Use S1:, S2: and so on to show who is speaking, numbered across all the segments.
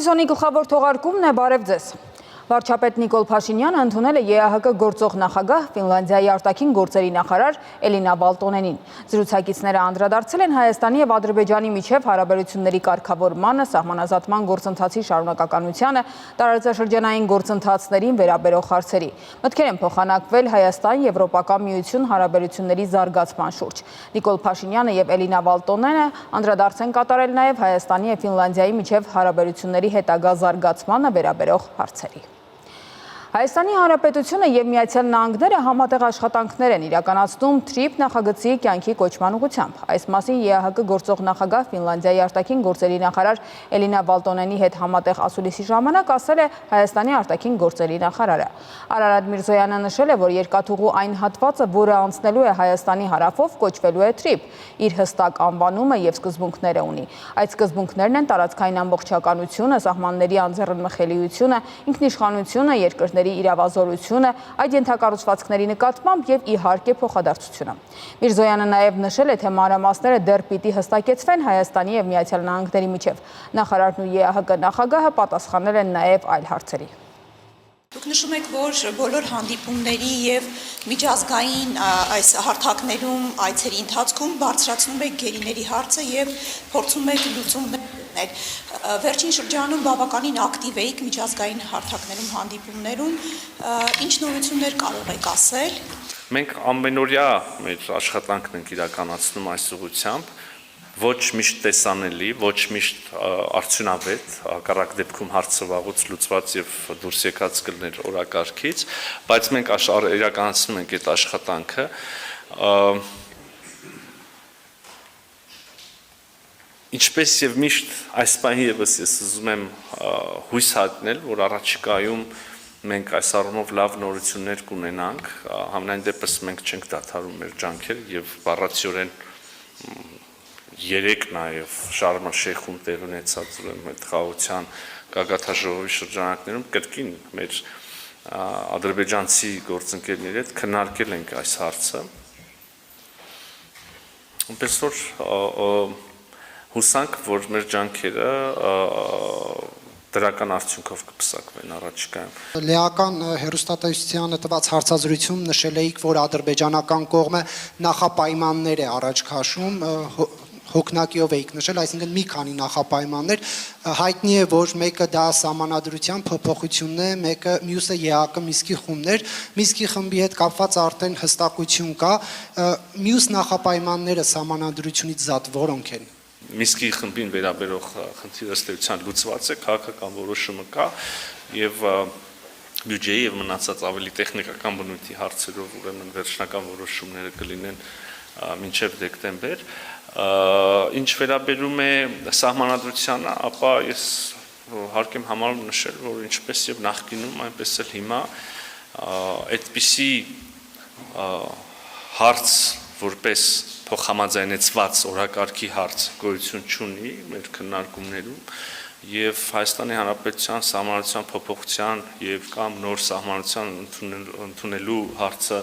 S1: Հորիզոնի գլխավոր թողարկումն է, բարև ձեզ։ Վարչապետ Նիկոլ Փաշինյանը ընդունել է ԵԱՀԿ գործող նախագահ Ֆինլանդիայի արտաքին գործերի նախարար Էլինա Վալտոնենին։ Զրուցակիցները անդրադարձել են Հայաստանի եւ Ադրբեջանի միջև հարաբերությունների կարգավորմանը, սահմանազատման գործընթացի շարունակականությանը, տարածաշրջանային գործընթացներին վերաբերող հարցերի։ Մտքեր են փոխանակվել Հայաստան-Եվրոպական միություն հարաբերությունների զարգացման շուրջ։ Նիկոլ Փաշինյանը եւ Էլինա Վալտոնենը անդրադարձ են կատարել նաեւ Հայաստանի եւ Ֆինլանդիայի միջև հարաբերությունների հետագա զարգացմանը վերաբերող հարցերի։ Հայաստանի Հանրապետությունը եւ Միացյալ Նահանգները համատեղ աշխատանքներ են իրականացնում TRIP նախագծի կյանքի կոչման ուղղությամբ։ Այս մասին ԵԱՀԿ գործող նախագահ Ֆինլանդիայի արտաքին գործերի նախարար Էլինա Վալտոնենի հետ համատեղ ասուլիսի ժամանակ ասել է Հայաստանի արտաքին գործերի նախարարը։ Արարատ Միրզոյանը նշել է, որ երկաթուղու այն հատվածը, որը անցնելու է Հայաստանի հարավով, կոչվելու է TRIP, իր հստակ անվանումը եւ սկզբունքները ունի։ Այդ սկզբունքներն են տարածքային ամբողջականությունը, սահմանների անձեռնմխելիությունը, ինքնիշխանությունը, երկրների իրավազորությունը, այդ ենթակառուցվածքների նկատմամբ եւ իհարկե փոխադարձությունը։ Միրզոյանը նաեւ նշել է, թե մանրամասները դեռ պիտի հստակեցվեն Հայաստանի եւ Միացյալ Նահանգների միջև։ Նախարարն ու ԵԱՀԿ նախագահը պատասխանել են նաեւ այլ հարցերի։
S2: Դուք նշում եք, որ բոլոր հանդիպումների եւ միջազգային այս հարթակներում այցերի ընթացքում բարձրացնում եք գերիների հարցը եւ փորձում եք լուծումներ գտնել։ Վերջին շրջանում բավականին ակտիվ էիք միջազգային հարթակներում, հանդիպումներում, ինչ նորություններ կարող եք ասել։
S3: Մենք ամենօրյա մեր աշխատանքն ենք իրականացնում այս ուղղությամբ, ոչ միշտ տեսանելի, ոչ միշտ արդյունավետ, հակառակ դեպքում հարցը վաղուց լուծված եւ դուրս եկած կլներ օրակարգից, բայց մենք իրականացնում ենք այդ աշխատանքը։ Ինչպես եւ միշտ այս պահին եւս ես ուզում եմ հույս հատնել, որ առաջիկայում մենք այս առումով լավ նորություններ կունենանք, համենայն դեպս մենք չենք դադարում մեր ջանքերը եւ բառացիորեն երեք նաև Շարմ Շեյխում տեղ ունեցած այդ խաղաղության գագաթաժողովի շրջանակներում կրկին մեր ադրբեջանցի գործընկերների հետ քննարկել ենք այս հարցը։ Այնպես որ հուսանք, որ մեր ջանքերը դրական արդյունքով կպսակվեն առաջիկայում։
S4: Լեական հերոստատեսությանը տված հարցազրույցում նշել էիք, որ ադրբեջանական կողմը նախապայմաններ է առաջ քաշում, հոգնակիով էիք նշել, այսինքն մի քանի նախապայմաններ, հայտնի է, որ մեկը դա սահմանադրության փոփոխությունն է, մյուսը ԵԱՀԿ Միսկի խումբներ, Միսկի խմբի հետ կապված արդեն հստակություն կա, մյուս նախապայմանները սահմանադրությունից զատ որոնք են։
S3: Միսկի խմբին վերաբերող խնդիրը ըստ էության լուծված է, քաղաքական որոշումը կա եւ բյուջեի եւ մնացած ավելի տեխնիկական բնույթի հարցերով ուրեմն վերջնական որոշումները կլինեն մինչեւ դեկտեմբեր։ Ինչ վերաբերում է սահմանադրությանը, ապա ես հարկ եմ համարում նշել, որ ինչպես եւ նախկինում, այնպես էլ հիմա այդպիսի հարց որպես փոխհամաձայնեցված օրակարգի հարց գոյություն չունի մեր քննարկումներում եւ Հայաստանի Հանրապետության սահմանադրության փոփոխության եւ կամ նոր սահմանադրության ընդունելու հարցը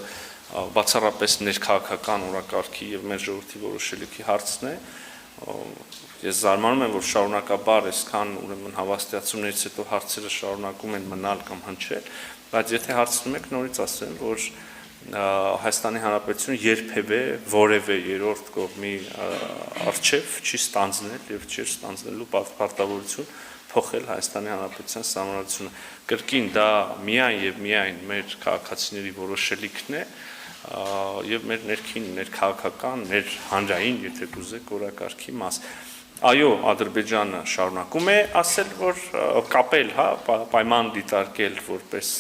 S3: բացառապես ներքաղաքական օրակարգի եւ մեր ժողովրդի որոշելիքի հարցն է։ Ես զարմանում եմ, որ շարունակաբար այսքան ուրեմն հավաստիացումներից հետո հարցերը շարունակում են մնալ կամ հնչել, բայց եթե հարցնում եք, նորից ասեմ, որ Հայաստանի Հանրապետությունը երբևէ որևէ երրորդ կողմի արչև չի ստանձնել եւ չի ստանձնելու պարտավորություն փոխել Հայաստանի Հանրապետության սահմանադրությունը։ Կրկին դա միայն եւ միայն մեր քաղաքացիների որոշելիքն է եւ մեր ներքին, ներքաղաքական, մեր հանրային, եթե կուզեք, օրակարգի մաս։ Այո, Ադրբեջանը շարունակում է ասել, որ կապել, պայման դիտարկել որպես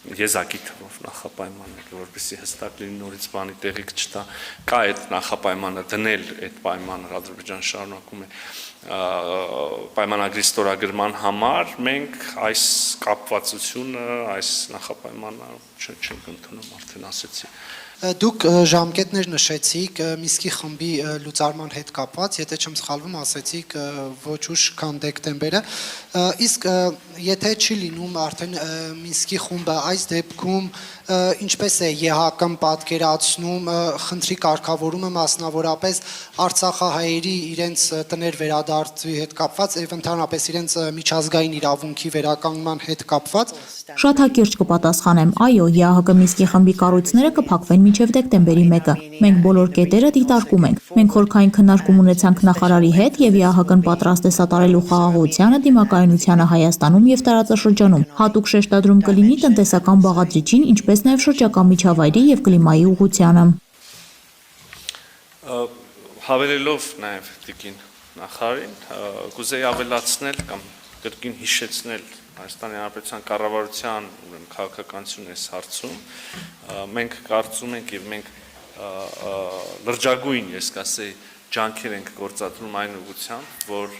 S3: եզակի թվով նախապայմաններ, որպեսզի հստակ լինի նորից բանի տեղիք չտա, կա այդ նախապայմանը դնել այդ պայմանը Ադրբեջան շարունակում է պայմանագրի ստորագրման համար, մենք այս կապվածությունը, այս նախապայմանը չենք ընդունում, արդեն ասեցի։
S4: Դուք ժամկետներ նշեցիք Միսկի խմբի լուծարման հետ կապված, եթե չեմ սխալվում, ասեցիք ոչ ուշ քան դեկտեմբերը, իսկ եթե չի լինում արդեն Միսկի խումբը այս դեպքում ինչպես է ԵՀԿ-ն պատկերացնում խնդրի կարգավորումը մասնավորապես արցախահայերի իրենց տներ վերադարձ վերադարձի հետ կապված եւ ընդհանրապես իրենց միջազգային իրավունքի վերականգնման հետ կապված
S5: Շատ հակիրճ կպատասխանեմ, այո, ԵԱՀԿ Մինսկի խմբի կառույցները կփակվեն մինչև դեկտեմբերի 1-ը։ Մենք բոլոր կետերը դիտարկում ենք։ Մենք խորքային քննարկում ունեցանք նախարարի հետ եւ ԵԱՀԿ-ն պատրաստ է սատարելու խաղաղությանը, դիմակայունությանը Հայաստանում եւ տարածաշրջանում։ Հատուկ շեշտադրում կլինի տնտեսական բաղադրիչին, ինչպես նաեւ շրջակա միջավայրի եւ կլիմայի ուղղությանը։
S3: Հավելելով նաեւ տիկին նախարարին, կուզեի ավելացնել կամ կրկին հիշեցնել Հայաստանի Հանրապետության կառավարության քաղաքականություն այս հարցում մենք կարծում ենք եւ մենք լրջագույն ես կասեի ջանքեր ենք գործադրում այն ուղղությամբ որ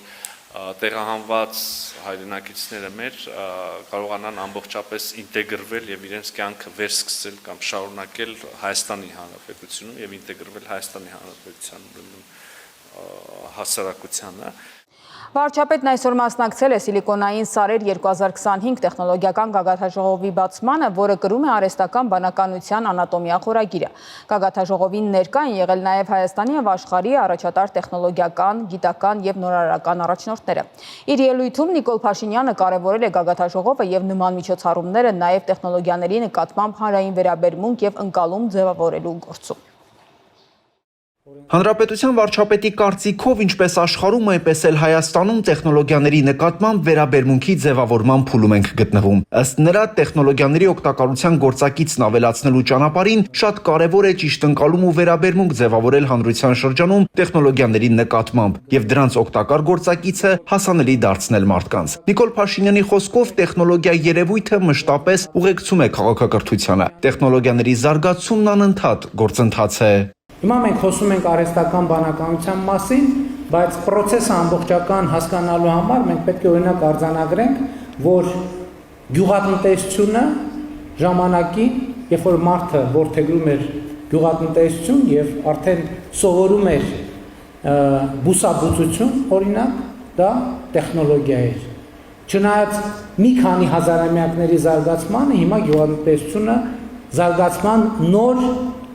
S3: տեղահանված հայրենակիցները մեր կարողանան ամբողջապես ինտեգրվել եւ իրենց կյանքը վերսկսել կամ շարունակել Հայաստանի Հանրապետությունում եւ ինտեգրվել Հայաստանի Հանրապետության հասարակությանը
S1: Վարչապետն այսօր մասնակցել է Սիլիկոնային սարեր 2025 տեխնոլոգիական գագաթաժողովի բացմանը, որը կրում է արհեստական բանականության անատոմիա խորագիրը։ Գագաթաժողովին ներկա են եղել նաև Հայաստանի եւ աշխարհի առաջատար տեխնոլոգիական, գիտական եւ նորարարական առաջնորդները։ Իր ելույթում Նիկոլ Փաշինյանը կարևորել է գագաթաժողովը եւ նման միջոցառումները նաև տեխնոլոգիաների նկատմամբ հանրային վերաբերմունք եւ ընկալում ձևավորելու գործում։
S6: Հանրապետության վարչապետի կարծիքով ինչպես աշխարհում, այնպես էլ Հայաստանում տեխնոլոգիաների նկատմամբ վերաբերմունքի ձևավորման փուլում ենք գտնվում։ Ըստ նրա, տեխնոլոգիաների օգտակարության գործակիցն ավելացնելու ճանապարհին շատ կարևոր է ճիշտ ընկալում ու վերաբերմունք ձևավորել հանրության շրջանում տեխնոլոգիաների նկատմամբ եւ դրանց օգտակար գործակիցը հասանելի դարձնել մարդկանց։ Նիկոլ Փաշինյանի խոսքով տեխնոլոգիա երևույթը մշտապես ուղեկցում է քաղաքակրթությանը։ Տեխնոլոգիաների զարգացումն անընդհատ գործընթաց է։
S7: Հիմա մենք խոսում ենք արհեստական բանականության մասին, բայց process-ը ամբողջական հասկանալու համար մենք պետք է օրինակ արձանագրենք, որ գյուղատնտեսությունը ժամանակին, երբ որ մարդը որդեգրում էր գյուղատնտեսություն եւ արդեն սովորում էր բուսաբուծություն, օրինակ, դա տեխնոլոգիա էր։ Չնայած մի քանի հազարամյակների զարգացմանը հիմա գյուղատնտեսությունը զարգացման նոր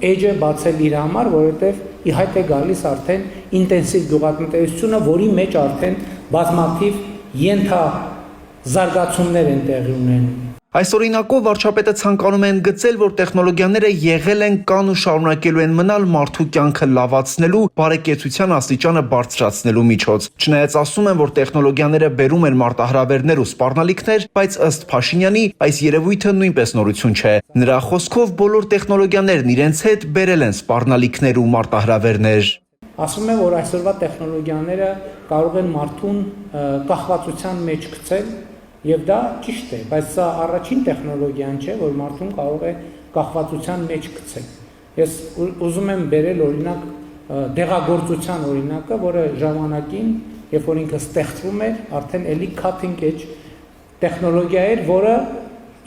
S7: էջը բացել իր համար, որովհետև ի հայտ է գալիս արդեն ինտենսիվ գյուղատնտեսությունը, որի մեջ արդեն բազմաթիվ ենթազարգացումներ են տեղի ունենում։
S6: Այս օրինակով վարչապետը ցանկանում է ընդգծել, որ տեխնոլոգիաները եղել են, կան ու շարունակելու են մնալ մարդու կյանքը լավացնելու, բարեկեցության աստիճանը բարձրացնելու միջոց։ Չնայած ասում են, որ տեխնոլոգիաները բերում են մարտահրավերներ ու սպառնալիքներ, բայց ըստ Փաշինյանի այս երևույթը նույնպես նորություն չէ։ Նրա խոսքով բոլոր տեխնոլոգիաներն իրենց հետ բերել են սպառնալիքներ ու մարտահրավերներ։
S7: Ասում են, որ այսօրվա տեխնոլոգիաները կարող են մարդուն կախվածության մեջ գցել Եվ դա ճիշտ է, բայց սա առաջին տեխնոլոգիան չէ, որ մարդուն կարող է կախվածության մեջ գցել։ Ես ուզում եմ բերել օրինակ դեղագործության օրինակը, որը ժամանակին, երբ որ ինքը ստեղծվում էր, արդեն էլի cutting edge տեխնոլոգիա էր, որը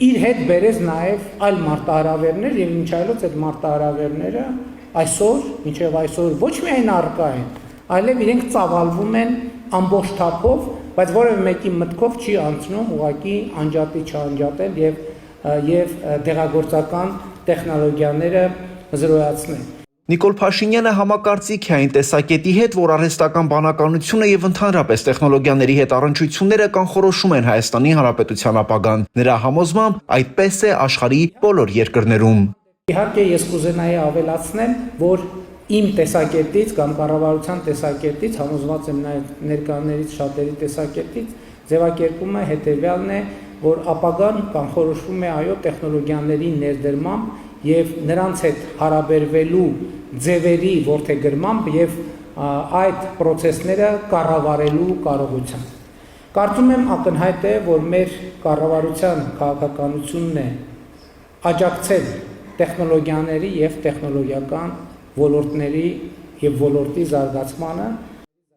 S7: իր հետ բերեց նաև այլ մարտահրավերներ եւ ինչ այլոց այդ մարտահրավերները մինչև այսօր ոչ միայն առկա են, այլև իրենք ծավալվում են ամբողջ թափով, բայց որևէ մեկի մտքով չի անցնում ուղղակի անջատի չանջատել եւ դեղագործական տեխնոլոգիաները զրոյացնել։
S6: Նիկոլ Փաշինյանը համակարծիք է այն տեսակետի հետ, որ արհեստական բանականությունը եւ ընդհանրապես տեխնոլոգիաների հետ առնչությունները կանխորոշում են Հայաստանի Հանրապետության ապագան։ Նրա համոզմամբ այդպես է աշխարհի բոլոր երկրներում։
S7: Իհարկե ես կուզենայի ավելացնել, որ իմ տեսակետից կամ կառավարության տեսակետից, համոզված եմ նաև ներկաներից շատերի տեսակետից, ձևակերպումը հետևյալն է, որ ապագան կանխորոշվում է այո տեխնոլոգիաների ներդրմամբ եւ նրանց հետ հարաբերվելու ձևերի որդեգրմամբ եւ այդ process-ները կառավարելու կարողությամբ։ Կարծում եմ ակնհայտ է, որ մեր կառավարության քաղաքականությունն է աջակցել տեխնոլոգիաների եւ տեխնոլոգիական ոլորտների եւ ոլորտի զարգացմանը։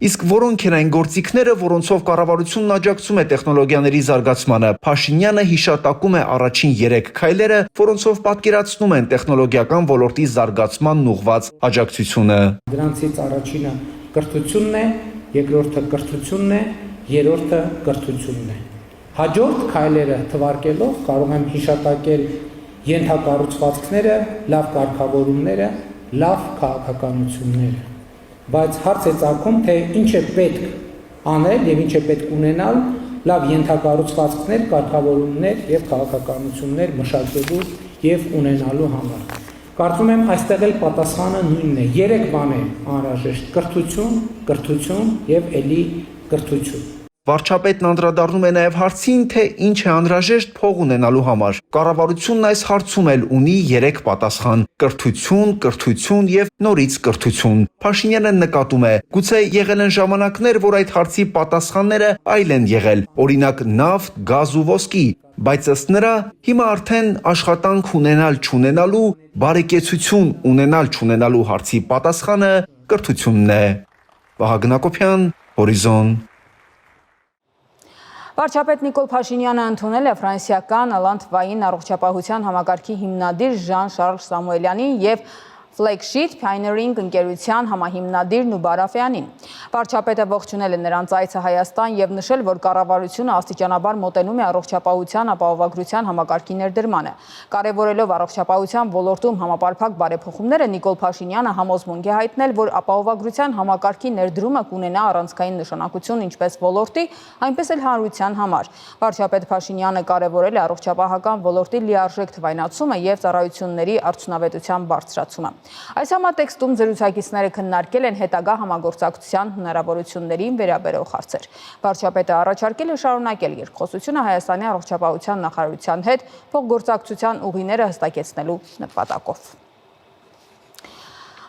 S6: Իսկ որոնք են այն գործիքները, որոնցով կառավարությունն աջակցում է տեխնոլոգիաների զարգացմանը։ Փաշինյանը հիշատակում է առաջին 3 քայլերը, որոնցով պատկերացնում են տեխնոլոգիական ոլորտի զարգացմանն ուղղված աջակցությունը։
S7: Դրանցից առաջինը կրթությունն է, երկրորդը կրթությունն է, երրորդը կրթությունն է։ Հաջորդ քայլերը թվարկելով կարող եմ հիշատակել ենթակառուցվածքները, լավ կարգավորումները, լավ քաղաքականությունները, բայց հարց է ծագում, թե ինչ է պետք անել եւ ինչ է պետք ունենալ լավ ենթակառուցվածքներ, կարգավորումներ եւ քաղաքականություններ մշակելու եւ ունենալու համար։ Կարծում եմ այստեղ էլ պատասխանը նույնն է։ 3 բան է անհրաժեշտ՝ կրթություն, կրթություն եւ ելի կրթություն։
S6: Վարչապետն անդրադառնում է նաև հարցին, թե ինչ է անհրաժեշտ փող ունենալու համար։ Կառավարությունն այս հարցում էլ ունի 3 պատասխան՝ կրթություն, կրթություն եւ նորից կրթություն։ Փաշինյանը նկատում է, գուցե եղել են ժամանակներ, որ այդ հարցի պատասխանները այլ են եղել, օրինակ նավթ, գազ ու ոսկի, բայց ըստ նրա հիմա արդեն աշխատանք ունենալ-չունենալու, բարեկեցություն ունենալ-չունենալու հարցի պատասխանը կրթությունն է։ Վահագն Հակոբյան, Հորիզոն։
S1: Վարչապետ Նիկոլ Փաշինյանը ընդունել է ֆրանսիական Լանդվային առողջապահության համակարգի հիմնադիր Ժան-Շարլ Սամուելյանին և Flagship Pioneering ընկերության համահիմնադիր Նուբար Աֆեյանին։ Վարչապետը ողջունել է նրանց այցը Հայաստան եւ նշել, որ կառավարությունը աստիճանաբար մոտենում է առողջապահության ապահովագրության համակարգի ներդրմանը։ Կարևորելով առողջապահության ոլորտում համապարփակ բարեփոխումները, Նիկոլ Փաշինյանը համոզմունք է հայտնել, որ ապահովագրության համակարգի ներդրումը կունենա առանցքային նշանակություն ինչպես ոլորտի, այնպես էլ հանրության համար։ Վարչապետ Փաշինյանը կարևորել է առողջապահական ոլորտի լիարժեք թվայնացումը եւ ծառայությունների արդյունավետության բարձրացումը։ Այս համատեքստում զրուցակիցները քննարկել են հետագա համագործակցության հնարավորություններին վերաբերող հարցեր։ Վարչապետը առաջարկել է շարունակել երկխոսությունը Հայաստանի առողջապահության նախարարության հետ փոխգործակցության ուղիները հստակեցնելու նպատակով։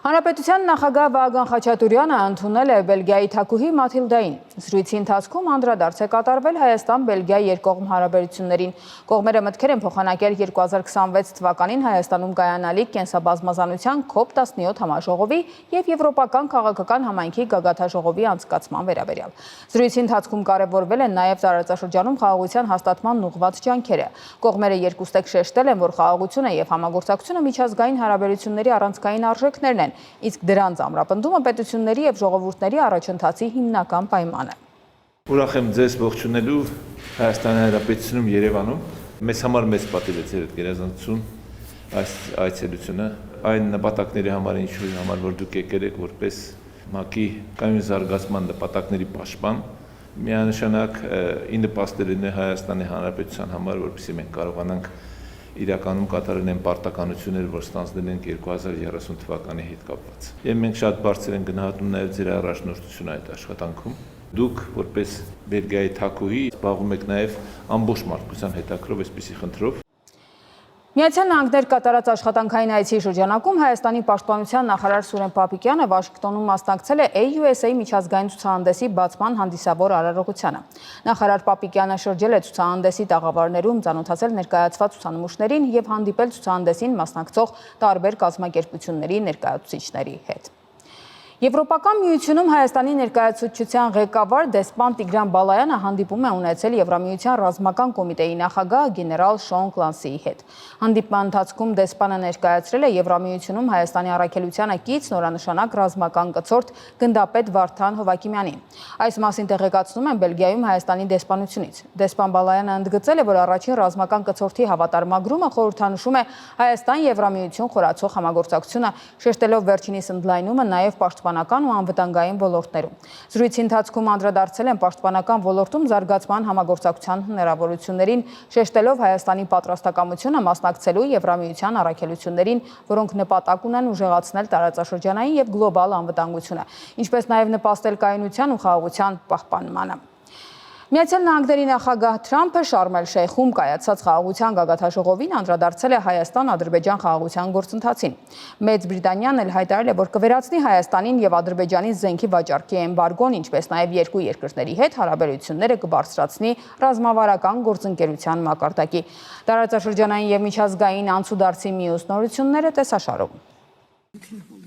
S1: Հանրապետության նախագահ Վահագն Խաչատուրյանը ընդունել է Բելգիայի թագուհի Մաթիլդային։ Զրույցի ընթացքում անդրադարձ է կատարվել Հայաստան-Բելգիա երկկողմ հարաբերություններին։ Կողմերը մտքեր են փոխանակել 2026 թվականին Հայաստանում կայանալիք կենսաբազմազանության COP17 համաժողովի եւ Եվրոպական քաղաքական համայնքի գագաթաժողովի անցկացման վերաբերյալ։ Զրույցի ընթացքում կարևորվել են նաեւ տարածաշրջանում խաղաղության հաստատման ուղղված ջանքերը։ Կողմերը երկուստեք շեշտել են, որ խաղաղությունը եւ համագործակցությունը միջազգային հարաբերությունների առանցքային արժեքներն են, իսկ դրանց ամրապնդումը պետությունների եւ ժողովուրդների առաջընթացի հիմնական պայման է։
S8: Ուրախ եմ ձեզ ողջունելու Հայաստանի Հանրապետությունում Երևանում։ Մեզ համար մեծ պատիվ է ձեր գերազանցություն այս այցելությունը, այն նպատակների համար, ինչու համար որ դուք եկել եք որպես ՄԱԿ-ի կայուն զարգացման նպատակների պաշտպան, միանշանակ ի նպաստ լինի Հայաստանի Հանրապետության համար, որպեսզի մենք կարողանանք իրականում կատարել են պարտականություններ, որ ստանձնել ենք 2030 թվականի հետ կապված։ Եվ մենք շատ բարձր ենք գնահատում նաև ձեր առաջնորդությունը այդ աշխատանքում։ Դուք որպես Բելգիայի թագուհի զբաղվում եք նաև ամբողջ մարդկության հետաքրով այսպիսի խնդրով։
S1: Միացյալ Նահանգներ կատարած աշխատանքային այցի շրջանակում Հայաստանի պաշտպանության նախարար Սուրեն Պապիկյանը Վաշինգտոնում մասնակցել է AUSA միջազգային ցուցահանդեսի բացման հանդիսավոր արարողությանը։ Նախարար Պապիկյանը շրջել է ցուցահանդեսի տաղավարներում, ծանոթացել ներկայացված ցուցանմուշներին եւ հանդիպել ցուցահանդեսին մասնակցող տարբեր կազմակերպությունների ներկայացուցիչների հետ։ Եվրոպական միությունում Հայաստանի ներկայացուցչության ղեկավար դեսպան Տիգրան Բալայանը հանդիպում է ունեցել Եվրամիության ռազմական կոմիտեի նախագահ գեներալ Շոն Կլանսիի հետ։ Հանդիպման ընթացքում դեսպանը ներկայացրել է Եվրամիությունում Հայաստանի առաքելությանը կից նորանշանակ ռազմական կցորդ գնդապետ Վարդան Հովակիմյանին։ Այս մասին տեղեկացնում են Բելգիայում Հայաստանի դեսպանությունից։ Դեսպան Բալայանը ընդգծել է, որ առաջին ռազմական կցորդի հավատարմագրումը խորհրդանշում է Հայաստան-Եվրամիություն խորացող համագործակցությունը, շեշտելով վերջինիս ընդլայնումը նաև պաշտպանական ու անվտանգային ոլորտներում։ Զրույցի ընթացքում անդրադարձել են պաշտպանական ոլորտում զարգացման համագործակցության հնարավորություններին, շեշտելով Հայաստանի պատրաստակամությունը մասնակցելու Եվրամիության առաքելություններին, որոնք նպատակ ունեն ուժեղացնել տարածաշրջանային եւ գլոբալ անվտանգությունը, ինչպես նաև նպաստել կայունության ու խաղաղության պահպանմանը։ Միացյալ Նահանգների նախագահ Թրամփը Շարմ էլ Շեյխում կայացած խաղաղության գագաթաժողովին անդրադարձել է Հայաստան-Ադրբեջան խաղաղության գործընթացին։ Մեծ Բրիտանիան էլ հայտարարել է, որ կվերացնի Հայաստանին եւ Ադրբեջանի զենքի վաճառքի էմբարգոն, ինչպես նաև երկու երկրների հետ հարաբերությունները կբարձրացնի ռազմավարական գործընկերության մակարդակի։ Տարածաշրջանային եւ միջազգային անցուդարձի մյուս նորությունները տեսաշարում։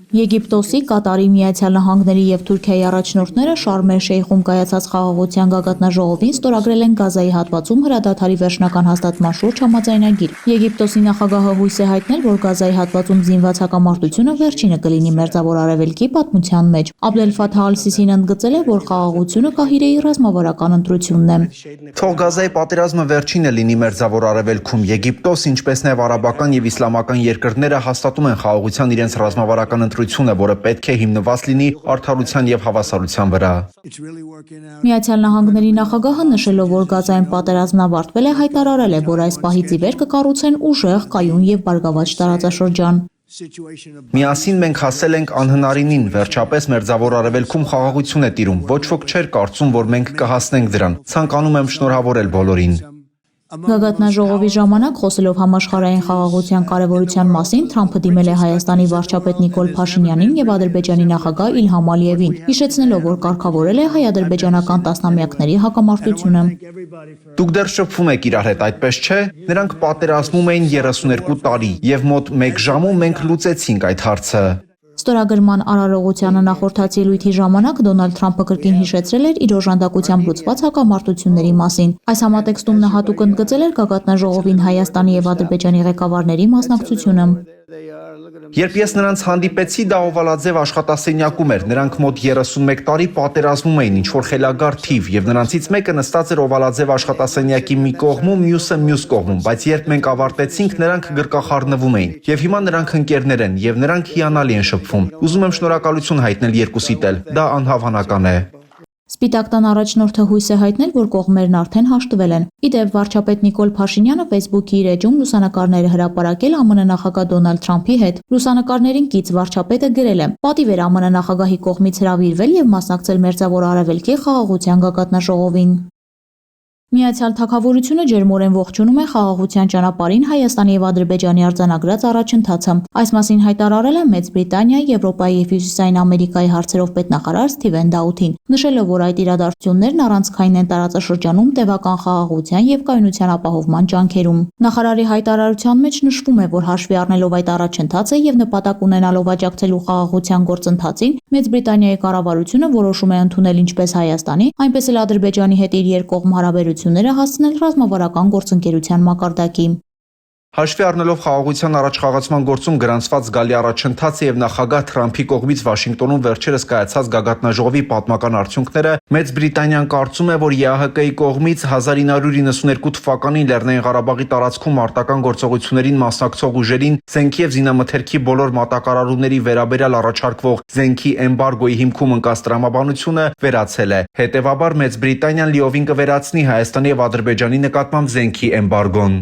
S5: Եգիպտոսի, Կատարի, Միացյալ Նահանգների եւ Թուրքիայի առաջնորդները Շարմ էլ Շեյխում կայացած խաղաղության գագաթնաժողովին ստորագրել են Գազայի հատվածում հրադադարի վերջնական հաստատման շուրջ համաձայնագիր։ Եգիպտոսի նախագահը հույս է հայտնել, որ Գազայի հատվածում զինված հակամարտությունը վերջինը կլինի Մերձավոր Արևելքի պատմության մեջ։ Աբդել Ֆաթահ ալ-Սիսին ընդգծել է, որ խաղաղությունը Կահիրեի ռազմավարական ընտրությունն է։
S6: Թող Գազայի պատերազմը վերջինը լինի Մերձավոր Արևելքում։ Եգիպտոս, ինչպես նաև արաբական եւ իսլամական երկրները հաստատում են խաղաղության իրենց ռազմավարական ընտրություն է, որը պետք է հիմնված լինի արդարության եւ հավասարության վրա։
S5: Միացյալ Նահանգների նախագահը նշելով, որ Գազային պատերազմն ավարտվել է, հայտարարել է, որ այս պահից ի վեր կկառուցեն ուժեղ, կայուն եւ բարգավաճ տարածաշրջան։
S6: Միասին մենք հասել ենք անհնարինին, վերջապես Մերձավոր Արևելքում խաղաղություն է տիրում, ոչ ոք չէր կարծում, որ մենք կհասնենք դրան, ցանկանում եմ շնորհավորել բոլորին։
S5: Գագաթնաժողովի ժամանակ խոսելով համաշխարհային խաղաղության կարևորության մասին, Թրամփը դիմել է Հայաստանի վարչապետ Նիկոլ Փաշինյանին եւ Ադրբեջանի նախագահ Իլհամ Ալիևին, հիշեցնելով, որ կարգավորել է հայ-ադրբեջանական տասնամյակների հակամարտությունը։
S6: Դուք դեռ շփվում եք իրար հետ, այդպես չէ։ Նրանք պատերազմում էին 32 տարի եւ մոտ 1 ժամում մենք լուծեցինք այդ հարցը։
S5: Ստորագրման արարողությանը նախորդած ելույթի ժամանակ Դոնալդ Թրամփը կրկին հիշեցրել էր իր օժանդակությամբ լուծված հակամարտությունների մասին։ Այս համատեքստում նա հատուկ ընդգծել էր գագաթնաժողովին Հայաստանի եւ Ադրբեջանի ղեկավարների մասնակցությունը։
S6: Երբ ես նրանց հանդիպեցի, դա Օվալաձև աշխատասենյակում էր։ Նրանք մոտ 31 տարի պատերազմում էին, ինչ որ խելագար թիվ, եւ նրանցից մեկը նստած էր Օվալաձև աշխատասենյակի մի կողմում, մյուսը մյուս կողմում, բայց երբ մենք ավարտեցինք, նրանք գրկախառնվում էին։ Եվ հիմա նրանք ընկերներ են, եւ նրանք հիանալի են շփվում։ Ուզում եմ շնորհակալություն հայտնել երկուսիդ էլ։ Դա անհավանական է։
S5: Սպիտակ տան առաջնորդը հույս է հայտնել, որ կողմերն արդեն հաշտվել են։ Ի դեպ, վարչապետ Նիկոլ Փաշինյանը Facebook-ի իր էջում լուսանկարներ հրապարակել ԱՄՆ նախագահ Դոնալդ Թրամփի հետ։ Լուսանկարներին կից վարչապետը գրել է. «Պատիվ էր ԱՄՆ նախագահի կողմից հրավիրվել եւ մասնակցել Մերձավոր Արևելքի խաղաղության գագաթնաժողովին»։ Միացյալ Թագավորությունը ջերմորեն ողջունում է խաղաղության ճանապարհին Հայաստանի եւ Ադրբեջանի արձանագրած առաջընթացը։ Այս մասին հայտարարել է Մեծ Բրիտանիայի, Եվրոպայի եւ Հյուսիսային Ամերիկայի հարցերով պետնախարար Սթիվեն Դաութին, նշելով, որ այդ իրադարձություններն առանցքային են տարածաշրջանում տևական խաղաղության եւ կայունության ապահովման ջանքերում։ Նախարարի հայտարարության մեջ նշվում է, որ հաշվի առնելով այդ առաջընթացը եւ նպատակ ունենալով աջակցելու խաղաղության գործընթացին, Մեծ Բրիտանիայի կառավարությունը որոշում է ընդունել ինչպես Հայաստանի, այնպես էլ Ադրբեջանի հետ իր երկկողմ հարաբերությունները հասցնել ռազմավարական գործընկերության մակարդակի։
S6: Հաշվի առնելով խաղաղության առաջխաղացման գործում գրանցված զգալի առաջընթացը եւ նախագահ Թրամփի կողմից Վաշինգտոնում վերջերս կայացած գագաթնաժողովի պատմական արդյունքները, Մեծ Բրիտանիան կարծում է, որ ԵԱՀԿ-ի կողմից 1992 թվականին Լեռնային Ղարաբաղի տարածքում արտական գործողություններին մասնակցող ուժերին զենքի եւ զինամթերքի բոլոր մատակարարումների վերաբերյալ առաջարկվող զենքի էմբարգոյի հիմքում ընկած տրամաբանությունը վերացել է։ Հետևաբար Մեծ Բրիտանիան լիովին կվերացնի Հայաստանի եւ Ադրբեջանի նկատմամբ զենքի էմբարգոն։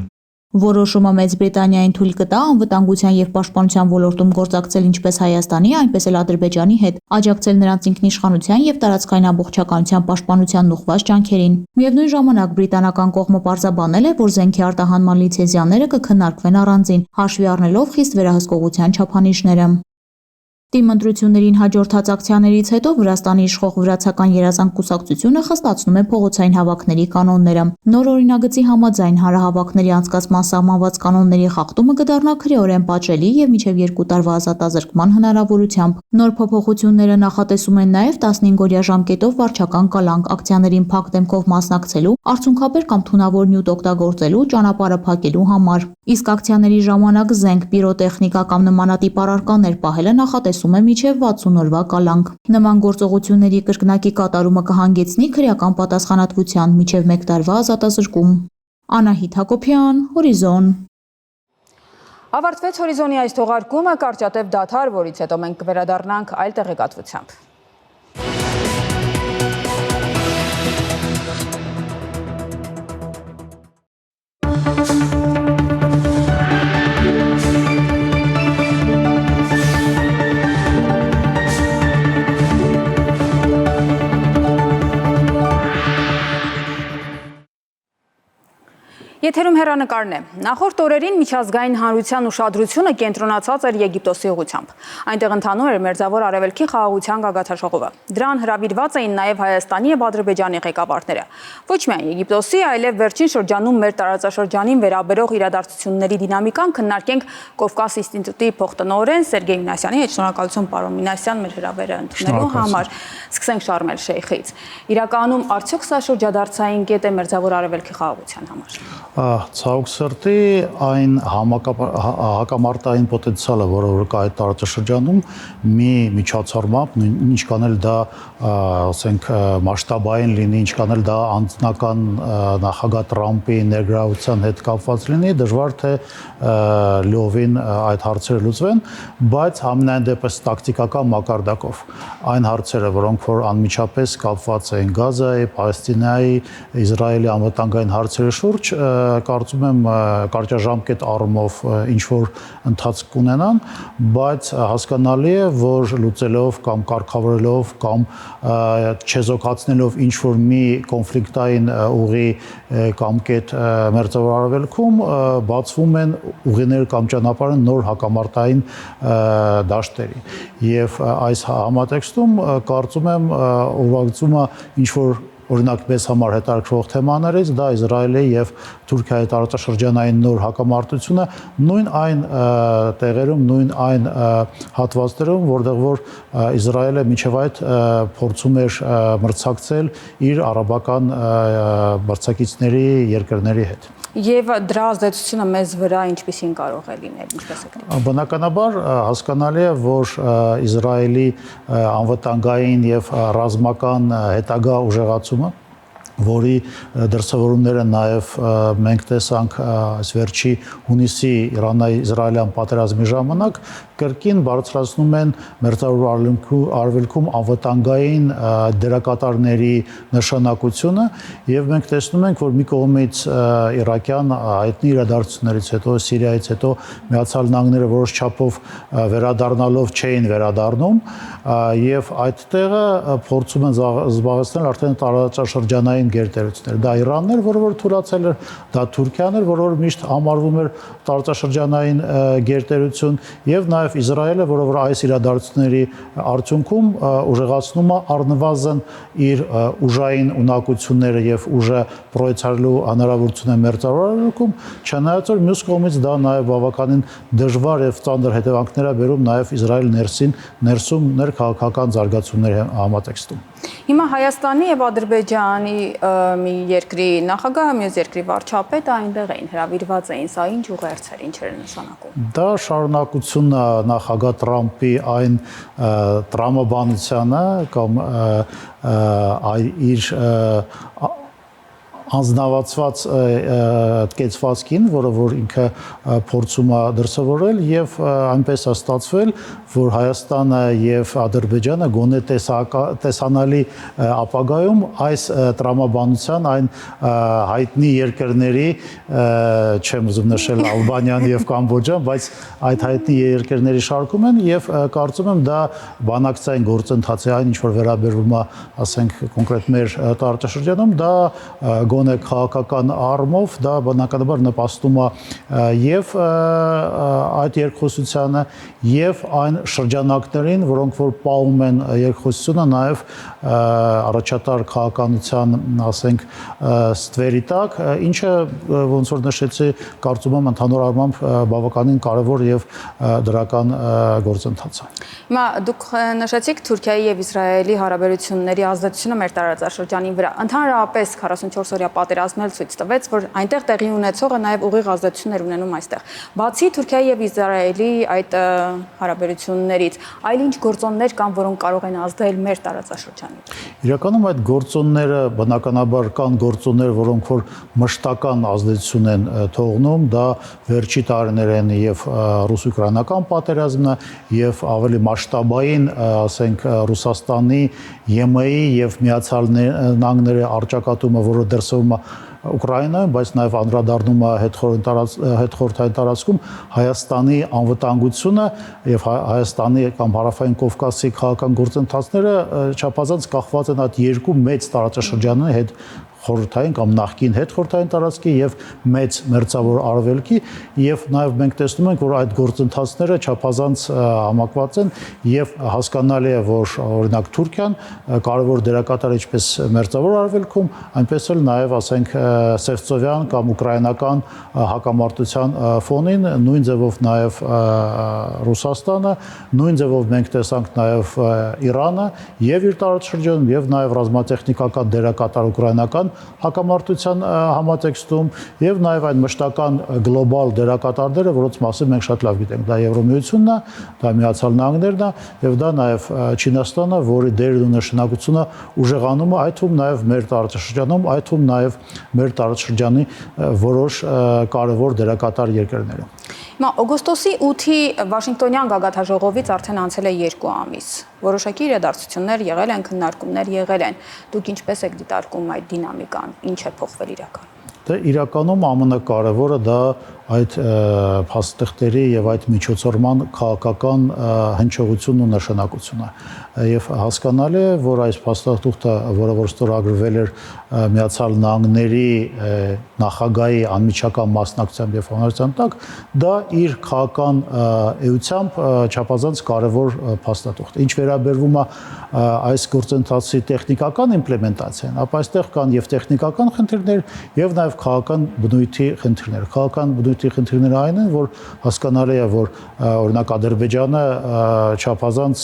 S5: Որոշումը Մեծ Բրիտանիային թույլ կտա անվտանգության եւ պաշտպանության ոլորտում գործակցել ինչպես Հայաստանի, այնպես էլ Ադրբեջանի հետ, աջակցել նրանց ինքնիշխանության եւ տարածքային ամբողջականության պաշտպանությանն ուղղված ջանքերին։ Միևնույն ժամանակ բրիտանական կողմը պարզաբանել է, որ զենքի արտահանման լիցենզիաները կքննարկվեն առանձին, հաշվի առնելով խիստ վերահսկողության չափանիշները։ Թիմ ընտրություններին հաջորդած ակցիաներից հետո Վրաստանի իշխող վրացական երազանք կուսակցությունը խստացնում է փողոցային հավաքների կանոնները։ Նոր օրինագծի համաձայն հանրահավաքների անցկացման սահմանված կանոնների խախտումը կդառնա քրեորեն պատժելի եւ մինչեւ 2 տարվա ազատազրկման հնարավորությամբ։ Նոր փոփոխությունները նախատեսում են նաեւ 15-օրյա ժամկետով վարչական կալանք, ակցիաներին փակ դեմքով մասնակցելու, արդյունքաբեր կամ թունավոր նյութ օգտագործելու, ճանապարհը փակելու համար։ Իսկ ակցիաների ժամանակ զենք, պիրոտեխնիկա կամ նմանատիպ առարկաներ պահելը նախատեսում է մինչև 60 օրվա կալանք։ Նման գործողությունների կրկնակի կատարումը կհանգեցնի քրեական պատասխանատվության մինչև 1 տարվա ազատազրկում։ Անահիտ Հակոբյան, Հորիզոն։
S1: Ավարտվեց Հորիզոնի այս թողարկումը, կարճատև դադար, որից հետո մենք կվերադառնանք այլ տեղեկատվությամբ։ Եթերում հեռանկարն է։ Նախորդ օրերին միջազգային հանրության ուշադրությունը կենտրոնացած էր Եգիպտոսի ուղղությամբ։ Այնտեղ ընթանում էր Մերձավոր Արևելքի խաղաղության գագաթնաժողովը։ Դրան հրավիրված էին նաև Հայաստանի եւ Ադրբեջանի ղեկավարները։ Ոչ միայն Եգիպտոսի, այլև վերջին շրջանում մեր տարածաշրջանին վերաբերող իրադարձությունների դինամիկան քննարկենք Կովկաս ինստիտուտի փոխտնօրեն Սերգեյ Մինասյանի հետ։ Շնորհակալություն պարոն Մինասյան մեր հրավերը ընդունելու համար։ Սկսենք Շարմել Շեյխից։ Իրականում արդյոք սա շրջադարձային կետ է Մերձավոր Արևելքի խաղաղության համար։
S9: Ցավոք սրտի այն հակամարտային պոտենցիալը, որը որ կա այդ տարածաշրջանում, մի միջոցառմամբ, ինչքան էլ դա, ասենք, մասշտաբային լինի, ինչքան էլ դա անձնական նախագահ Տրամփի ներգրավության հետ կապված լինի, դժվար թե լիովին այդ հարցերը լուծվեն, բայց համենայն դեպս տակտիկական մակարդակով այն հարցերը, որոնք որ անմիջապես կապված են Գազայի, Պալեստինայի, Իսրայելի անվտանգային հարցերի շուրջ, կարծում եմ կարճաժամկետ առումով ինչ որ ընթացք կունենան, բայց հասկանալի է, որ լուծելով կամ կարգավորելով կամ չեզոքացնելով ինչ որ մի կոնֆլիկտային ուղի կամ կետ Մերձավոր Արևելքում բացվում են ուղիներ կամ ճանապարհներ նոր հակամարտային դաշտերի եւ այս համատեքստում կարծում եմ ուրվագծումը ինչ որ օրինակ մեզ համար հետաքրքրող թեմաներից դա Իսրայելի եւ Թուրքիայի տարածաշրջանային նոր հակամարտությունը նույն այն տեղերում, նույն այն հատվածներում, որտեղ որ Իսրայելը միջև այդ փորձում էր մրցակցել իր արաբական մրցակիցների երկրների հետ։
S1: Եվ դրա ազդեցությունը մեզ վրա ինչպիսին կարող է լինել, ինչպես եք դիտում։
S9: Բնականաբար հասկանալի է, որ Իսրայելի անվտանգային եւ ռազմական հետագա ուժեղացումը, որի դրսևորումները նաև մենք տեսանք այս վերջի հունիսի Իրանա-Իսրայելյան պատերազմի ժամանակ կրկին բարձրացնում են Մերձավոր Արևելքում անվտանգային դերակատարների նշանակությունը եւ մենք տեսնում ենք, որ մի կողմից իրաքյան հայտնի իրադարձություններից հետո Սիրիայից հետո Միացյալ Նահանգները որոշ չափով վերադառնալով չէին վերադառնում եւ այդ տեղը փորձում են զբաղեցնել արդեն տարածաշրջանային գերտերություններ։ Դա Իրանն էր, որը որ թույլատրել էր, դա Թուրքիան էր, որը որ միշտ համարվում էր տարածաշրջանային գերտերություն եւ նաեւ Իսրայելը, որը որ այս իրադարձությունների արդյունքում ուժեղացնում է առնվազն իր ուժային ունակությունները եւ ուժը պրոյեկցելու հնարավորությունը Մերձավոր Արևելքում, չնայած որ մյուս կողմից դա նաեւ բավականին դժվար եւ ծանր հետևանքներ է բերում նաեւ Իսրայել ներսում ներքաղաքական զարգացումների համատեքստում։
S1: Հիմա Հայաստանի եւ Ադրբեջանի մի երկրի նախագահը, մյուս երկրի վարչապետը այնտեղ էին, հրավիրված էին, սա ինչ ուղերձ էր, ինչ էր նշանակում։
S9: Դա շարունակությունն է նախագահ Տրամփի այն տրամաբանությանը կամ իր անձնավորված կեցվածքին, որը որ ինքը փորձում է դրսևորել եւ այնպես է ստացվել, որ Հայաստանը եւ Ադրբեջանը գոնե տեսանալի ապագայում այս տրամաբանության այն հայտնի երկրների, չեմ ուզում նշել Ալբանիան եւ Կամբոջան, բայց այդ հայտնի երկրների շարքում են եւ կարծում եմ դա բանակցային գործընթաց է, այն ինչ որ վերաբերվում է, ասենք կոնկրետ մեր տարածաշրջանում, դա գոնե քաղաքական առումով դա բնականաբար նպաստում է եւ այդ երկխոսությանը եւ այն շրջանակներին, որոնք որ պահում են երկխոսությունը նաեւ առաջատար քաղաքականության, ասենք, ստվերի տակ, ինչը ոնց որ նշեցի, կարծում եմ ընդհանուր առմամբ բավականին կարեւոր եւ դրական գործընթաց է։
S1: Հիմա դուք նշեցիք Թուրքիայի եւ Իսրայելի հարաբերությունների ազդեցությունը մեր տարածաշրջանի վրա։ Ընդհանրապես 44 օրյա պատերազմն էլ ցույց տվեց, որ այնտեղ տեղի ունեցողը նաև ուղիղ ազդեցություններ ունենում այստեղ։ Բացի Թուրքիայի եւ Իսրայելի այդ հարաբերություններից, այլ ինչ գործոններ կան, որոնք կարող են ազդել մեր տարածաշրջանին։
S9: Իրականում այդ գործոնները բնականաբար կան գործոններ, որոնք որ մշտական ազդեցություն են թողնում, դա վերջի տարիներն եւ ռուս-ուկրաինական պատերազմն է եւ ավելի մասշտաբային, ասենք, Ռուսաստանի, ԵՄ-ի եւ Միացյալ Նահանգների առճակատումը, որը դրսևորում է Ուկրաինայում, բայց նաև անդրադառնում է հետխորհրդային տարածքում Հայաստանի անվտանգությունը եւ Հայաստանի կամ Հարավային Կովկասի քաղաքական գործընթացները չափազանց կախված են այդ երկու մեծ տարածաշրջանների հետ խորհրդային կամ նախկին հետխորհրդային տարածքի եւ մեծ մերձավոր արևելքի եւ նաեւ մենք տեսնում ենք, որ այդ գործընթացները չափազանց համակված են եւ հասկանալի է, որ օրինակ Թուրքիան կարևոր դերակատար է ինչպես մերձավոր արևելքում, այնպես էլ նաեւ ասենք Սևծովյան կամ ուկրաինական հակամարտության ֆոնին, նույն ձևով նաեւ Ռուսաստանը, նույն ձևով մենք տեսանք նաեւ Իրանը եւ իր տարածաշրջանում եւ նաեւ ռազմատեխնիկական դերակատար ուկրաինական հակամարտության համատեքստում եւ նաեւ այն մշտական գլոբալ դերակատարները, որոնց մասին մենք շատ լավ գիտենք, դա Եվրոմիությունն է, դա Միացյալ Նահանգներն է եւ դա նաեւ Չինաստանը, որի դերն ու նշանակությունը ուժեղանում է, այդ թվում նաեւ մեր տարածաշրջանում, այդ թվում նաեւ մեր տարածաշրջանի որոշ կարևոր դերակատար երկրները։
S1: Հիմա օգոստոսի 8-ի Վաշինգտոնյան գագաթաժողովից արդեն անցել է 2 ամիս։ Որոշակի իրադարձություններ եղել են, քննարկումներ եղել են։ Դուք ինչպես եք դիտարկում այդ դինամիկան, ինչ է փոխվել իրականում։
S9: Դե իրականում ամենակարևորը դա այդ փաստաթղթերի եւ այդ միջոցառման քաղաքական հնչողությունն ու նշանակությունը եւ հասկանալի է, որ այս փաստաթուղթը, որը որ ստորագրվել էր Միացյալ Նահանգների նախագահի անմիջական մասնակցությամբ եւ հանրության տակ, դա իր քաղաքական էությամբ չափազանց կարևոր փաստաթուղթ է։ Ինչ վերաբերվում է այս գործընթացի տեխնիկական իմպլեմենտացիան, ապա այստեղ կան եւ տեխնիկական խնդիրներ եւ նաեւ քաղաքական բնույթի խնդիրներ։ Քաղաքական բնույթի խնդիրները այն են, որ հասկանալի է, որ օրինակ Ադրբեջանը չափազանց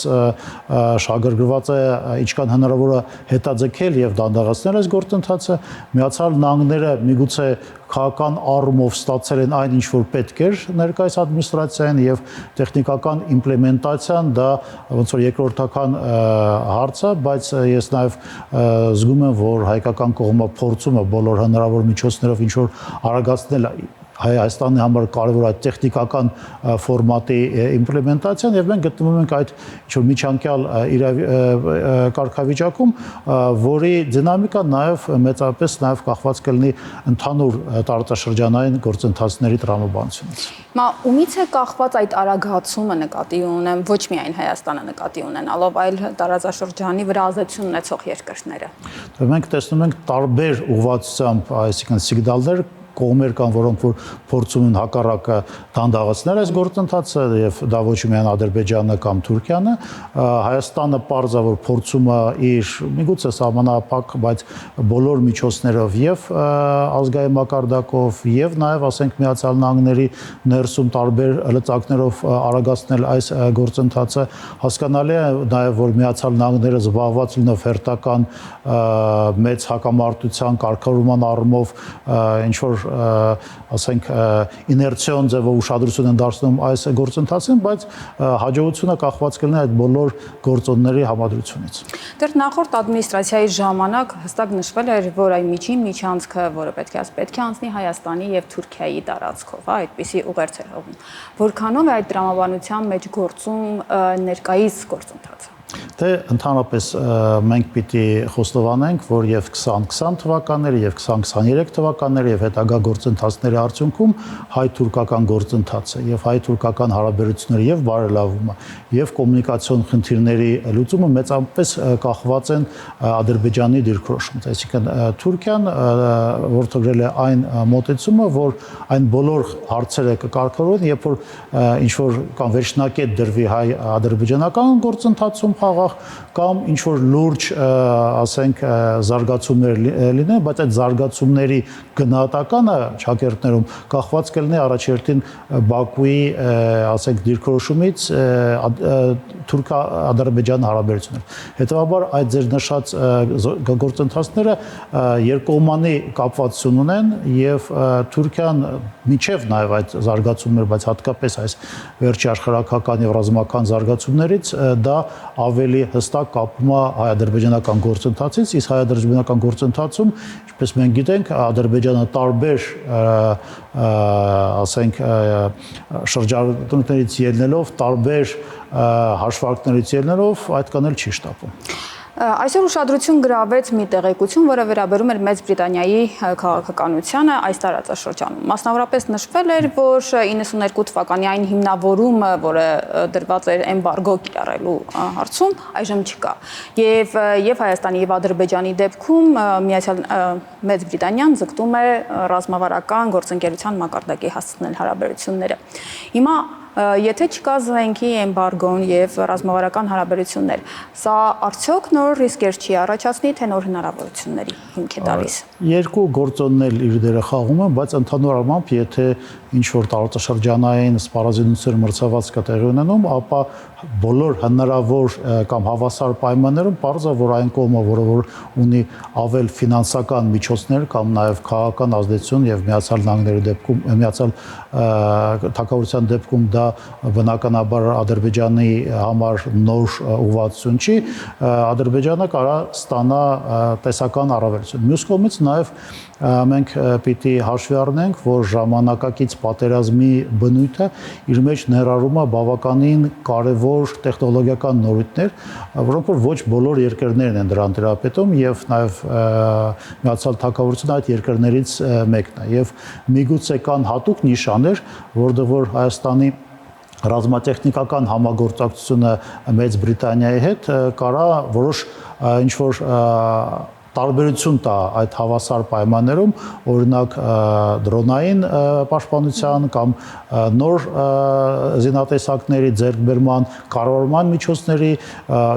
S9: շահագրգռված է ինչքան հնարավոր է հետաձգել եւ դանդաղացնել այս գործընթացը, Միացյալ Նահանգները միգուցե քաղաքական առումով ստացել են այն, ինչ որ պետք էր ներկայիս ադմինիստրացիային եւ տեխնիկական իմպլեմենտացիան դա ոնց որ երկրորդական հարց է, բայց ես նաեւ զգում եմ, որ հայկական կողմը փորձում է բոլոր հնարավոր միջոցներով ինչ որ արագացնել Հայաստանի համար կարևոր այդ տեխնիկական ֆորմատի իմպլեմենտացիան եւ մենք գտնվում ենք այդ ինչ-որ միջանկյալ կարգավիճակում, որի դինամիկան նաեւ մեծապես նաեւ կախված կլինի ընդհանուր տարածաշրջանային գործընթացների տրամաբանությունից։
S1: Հիմա ումից է կախված այդ արագացումը նկատի ունեմ, ոչ միայն Հայաստանը նկատի ունենալով, այլ տարածաշրջանի վրա ազդեցություն ունեցող երկրները։
S9: Մենք տեսնում ենք տարբեր ուղղվածությամբ, այսինքն սիգնալներ կողմեր կան, որոնք որ փորձում են հակառակը դանդաղացնել այս գործընթացը եւ դա ոչ միայն Ադրբեջանը կամ Թուրքիանը, Հայաստանը պարզա որ փորձում է իր միգուցե սահմանափակ, բայց բոլոր միջոցներով եւ ազգային մակարդակով եւ նաեւ ասենք Միացյալ Նահանգների ներսում տարբեր լծակներով արագացնել այս գործընթացը, հասկանալի է նաեւ որ Միացյալ Նահանգները զբաղված լինելով հերթական մեծ հակամարտության կարգավորման առումով ինչ որ ասենք իներցիոն ձևով ուշադրություն են դարձնում այս գործընթացին, բայց հաջողությունը կախված կլինի այդ բոլոր գործոնների համադրությունից։
S1: Դեռ նախորդ ադմինիստրացիայի ժամանակ հստակ նշվել էր, որ այն միջանցքը, որը պետք է անցնի Հայաստանի եւ Թուրքիայի տարածքով, այդպիսի ուղերձ էր հողում։ Որքանով է այդ տրամաբանության մեջ գործում ներկայիս գործընթացը։
S9: Դե ընդհանրապես մենք պիտի խոստովանենք, որ եւ 2020 թվականների եւ 2023 թվականների եւ հետագա գործընթացների արդյունքում հայ-թուրքական գործընթացը եւ հայ-թուրքական հարաբերությունները եւ բարելավումը եւ կոմունիկացիոն խնդիրների լուծումը մեծապես կախված են Ադրբեջանի դիրքորոշումից, այսինքն Թուրքիան որդեգրել է այն մոտեցումը, որ այն բոլոր հարցերը կկարգավորեն, երբ որ ինչ որ կամ վերջնակետ դրվի հայ-ադրբեջանական գործընթացում խաղաղ կամ ինչ որ լուրջ ասենք զարգացումներ լինեն, բայց այդ զարգացումների գնահատականը ճակերտներում կախված կլինի առաջերտին Բաքուի ասենք դիրքորոշումից Թուրք-Ադրբեջան հարաբերություններ։ Հետևաբար այդ ձեր նշած գործընթացները երկկողմանի կապվածություն ունեն եւ Թուրքիան միջև նաեւ այդ զարգացումներ, բայց հատկապես այս վերջի աշխարհակական եւ ռազմական զարգացումներից դա ավելի հստակ կապում է հայ-ադրբեջանական գործընթացից, իսկ հայ-ադրբեջանական գործընթացում, ինչպես մենք գիտենք, Ադրբեջանը տարբեր ասենք շրջանակներից ելնելով, տարբեր հաշվարկներից ելնելով այդքան էլ չի շտապում։
S1: Այսօր ուշադրություն գրավեց մի տեղեկություն, որը վերաբերում էր Մեծ Բրիտանիայի քաղաքականությանը այս տարածաշրջանում։ Մասնավորապես նշվել էր, որ 92 թվականի այն հիմնավորումը, որը դրված էր էմբարգո կիրառելու հարցում, այժմ չկա։ Եվ Հայաստանի եւ Ադրբեջանի դեպքում Մեծ Բրիտանիան ձգտում է ռազմավարական գործընկերության մակարդակի հասցնել հարաբերությունները։ Հիմա եթե չկա զենքի էմբարգոն եւ ռազմավարական հարաբերություններ, սա արդյոք նոր ռիսկեր չի առաջացնի, թե նոր հնարավորությունների հիմք է տալիս։
S9: Երկու գործոններ իր դերը խաղում են, բայց ընդհանուր առմամբ եթե ինչ որ տարածաշրջանային սպառազինություն մրցավաց կտեղի ունենում, ապա բոլոր հնարավոր կամ հավասար պայմաններում պարզ է, որ այն կողմը, որը որ ունի ավել ֆինանսական միջոցներ կամ նաև քաղաքական ազդեցություն եւ Միացյալ Նահանգների դեպքում Միացյալ Թագավորության դեպքում դա բնականաբար Ադրբեջանի համար նոր ուղղվածություն չի, Ադրբեջանը կարա ստանա տեսական առավելություն։ Մյուս կողմից նաև մենք պիտի հաշվի առնենք, որ ժամանակակից պատերազմի բնույթը իր մեջ ներառում է բավականին կարևոր տեխնոլոգիական նորույթներ, որոնք որ ոչ բոլոր երկրներն են դրան դրապետում եւ նաեւ Միացյալ Թագավորությունը այդ երկրներից մեկն է եւ միգուցե կան հատուկ նիշաներ, որտեղ որ Հայաստանի ռազմատեխնիկական համագործակցությունը Մեծ Բրիտանիայի հետ կարա որոշ ինչ որ տարբերություն տա այդ հավասար պայմաններում, օրինակ դրոնային պաշտպանության կամ նոր զինատեսակների ձեռքբերման, կառավարման միջոցների